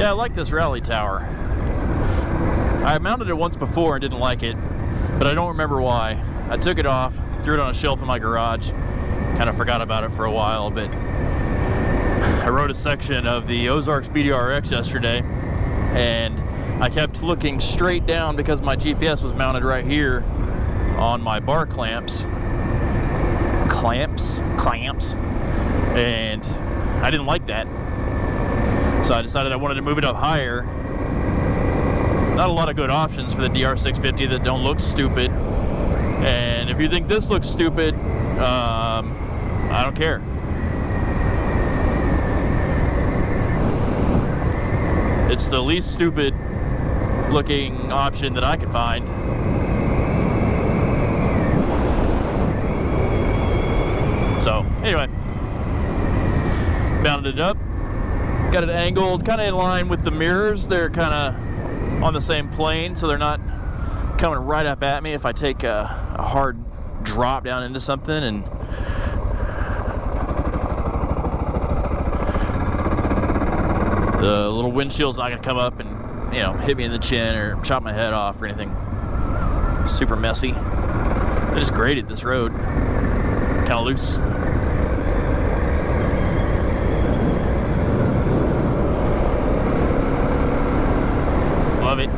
Yeah, I like this rally tower. I mounted it once before and didn't like it, but I don't remember why. I took it off, threw it on a shelf in my garage, kind of forgot about it for a while, but I rode a section of the Ozarks DR650 yesterday, and I kept looking straight down because my GPS was mounted right here on my bar clamps, and I didn't like that. So I decided I wanted to move it up higher. Not a lot of good options for the DR650 that don't look stupid. And if you think this looks stupid, I don't care. It's the least stupid looking option that I could find. So anyway, mounted it up, got it angled kind of in line with the mirrors. They're kind of on the same plane, so they're not coming right up at me if I take a hard drop down into something. And the little windshield's not going to come up and, you know, hit me in the chin or chop my head off or anything super messy. I just graded this road, kind of loose. Love it.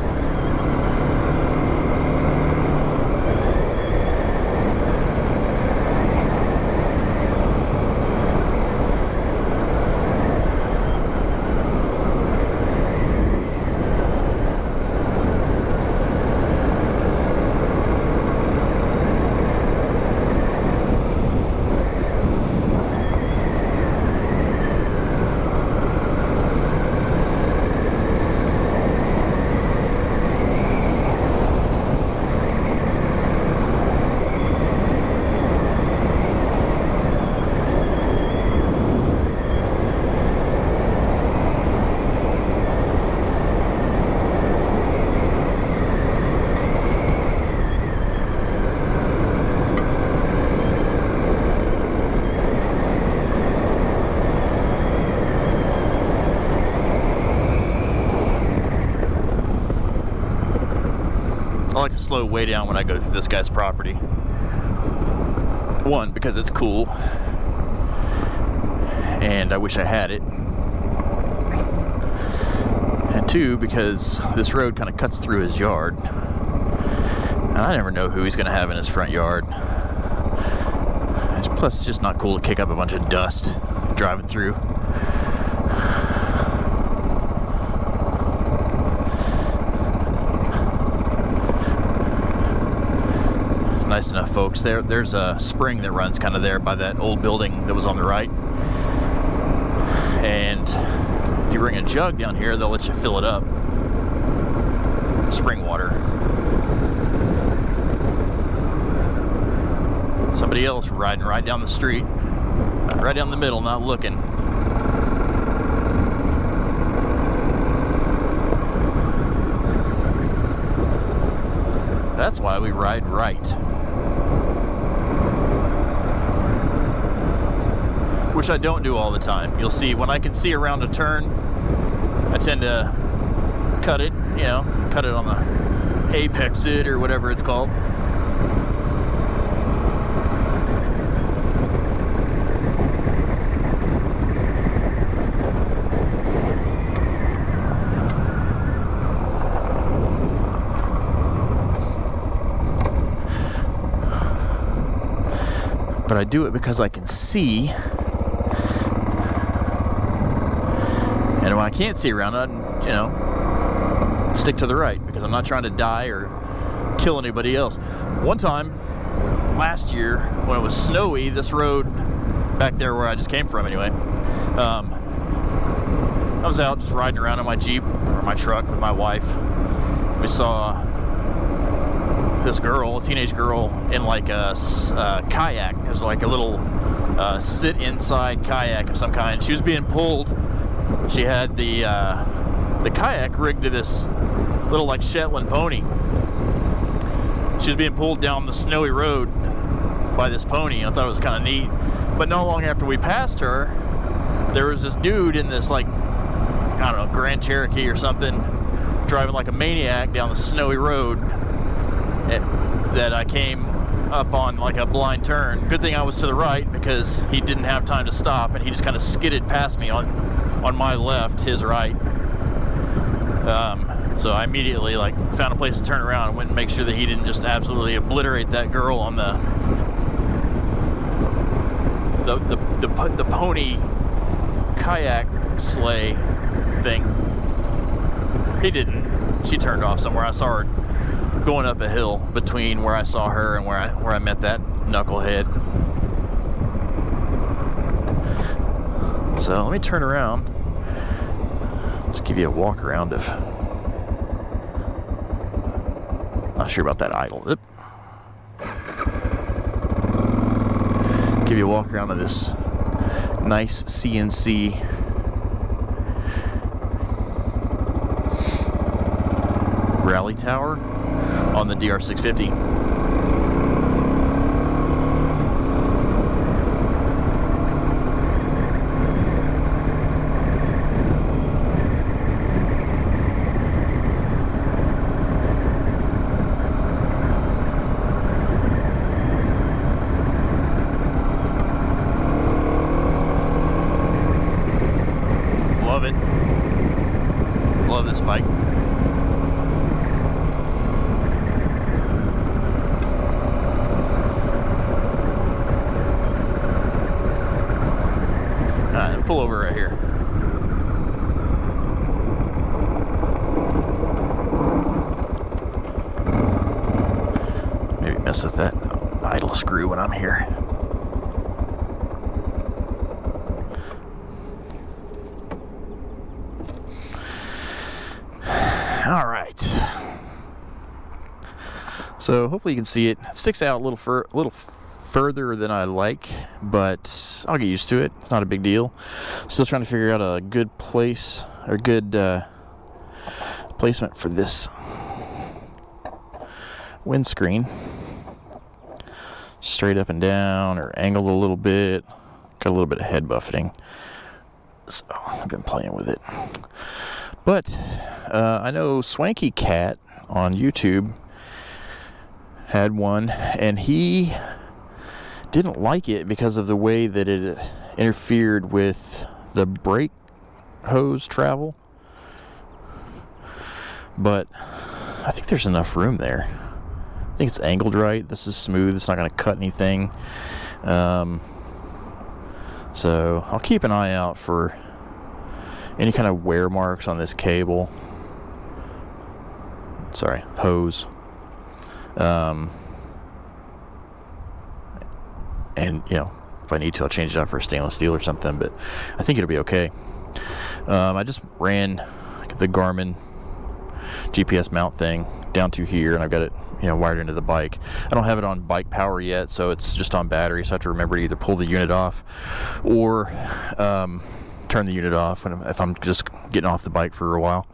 I like to slow way down when I go through this guy's property. One, because it's cool, and I wish I had it. And two, because this road kind of cuts through his yard, and I never know who he's going to have in his front yard. Plus, it's just not cool to kick up a bunch of dust driving through. Nice enough, folks. There's a spring that runs kind of there by that old building that was on the right. And if you bring a jug down here, they'll let you fill it up. Spring water. Somebody else riding right down the street, right down the middle, not looking. That's why we ride right. Which I don't do all the time. You'll see when I can see around a turn, I tend to cut it, you know, cut it on the apex it or whatever it's called. But I do it because I can see. And when I can't see around it, you know, stick to the right because I'm not trying to die or kill anybody else. One time, last year, when it was snowy, this road back there where I just came from anyway, I was out just riding around in my Jeep or my truck with my wife. We saw this girl, a teenage girl, in like a kayak. It was like a little sit inside kayak of some kind. She was being pulled. She had the kayak rigged to this little like Shetland pony. She was being pulled down the snowy road by this pony. I thought it was kind of neat. But not long after we passed her, there was this dude in this like I don't know, Grand Cherokee or something, driving like a maniac down the snowy road that I came up on like a blind turn. Good thing I was to the right because he didn't have time to stop, and he just kind of skidded past me on my left, his right. So I immediately like found a place to turn around and went and make sure that he didn't just absolutely obliterate that girl on the pony kayak sleigh thing. He didn't. She turned off somewhere. I saw her going up a hill between where I saw her and where I met that knucklehead. So let me turn around. Let's give you a walk around of. Not sure about that idle. Oop. Give you a walk around of this NiceCNC rally tower on the DR650. Love it. Love this bike. Pull over right here. Maybe mess with that idle screw when I'm here. All right. So hopefully you can see it. It sticks out a little further than I like, but I'll get used to it. It's not a big deal. Still trying to figure out a good place or good placement for this windscreen. Straight up and down or angled a little bit. Got a little bit of head buffeting. So I've been playing with it. But I know Swanky Cat on YouTube had one, and he didn't like it because of the way that it interfered with the brake hose travel. But I think there's enough room there. I think it's angled right. This is smooth. It's not going to cut anything. So I'll keep an eye out for any kind of wear marks on this cable. Sorry, hose. And, you know, if I need to, I'll change it out for stainless steel or something, but I think it'll be okay. I just ran the Garmin GPS Mount thing down to here, and I've got it, you know, wired into the bike. I don't have it on bike power yet, so it's just on battery, so I have to remember to either pull the unit off or turn the unit off if I'm just getting off the bike for a while.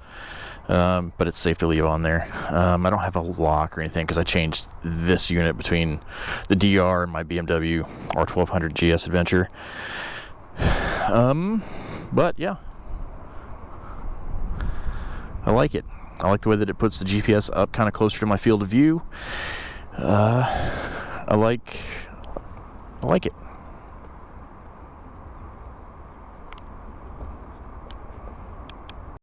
But it's safe to leave on there. I don't have a lock or anything because I changed this unit between the DR and my BMW R1200 GS Adventure. But yeah, I like it. I like the way that it puts the GPS up kind of closer to my field of view. I like it.